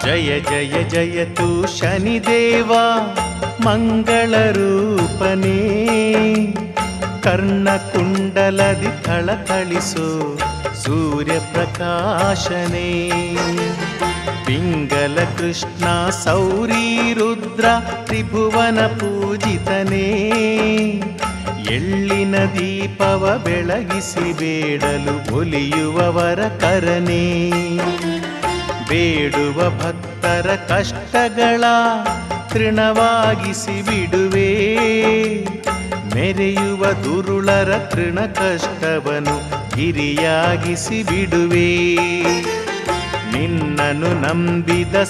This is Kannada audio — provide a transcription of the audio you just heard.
ಜಯ ಜಯ ಜಯತು ಶನಿದೇವ ಮಂಗಳರೂಪನೇ, ಕರ್ಣಕುಂಡಲದಿ ಥಳಥಳಿಸೋ ಸೂರ್ಯಪ್ರಕಾಶನೇ, ಪಿಂಗಲ ಕೃಷ್ಣ ಸೌರಿ ರುದ್ರ ತ್ರಿಭುವನ ಪೂಜಿತನೇ, ಎಳ್ಳಿನ ದೀಪವ ಬೆಳಗಿಸಿ ಬೇಡಲು ಒಲಿಯುವವರ ಕರನೇ, ಬೇಡುವ ಭಕ್ತರ ಕಷ್ಟಗಳ ತೃಣವಾಗಿಸಿ ಬಿಡುವೆ, ಮೆರೆಯುವ ದುರುಳರ ತೃಣ ಕಷ್ಟವನು ಗಿರಿಯಾಗಿಸಿ ಬಿಡುವೆ, ನಿನ್ನನು ನಂಬಿದ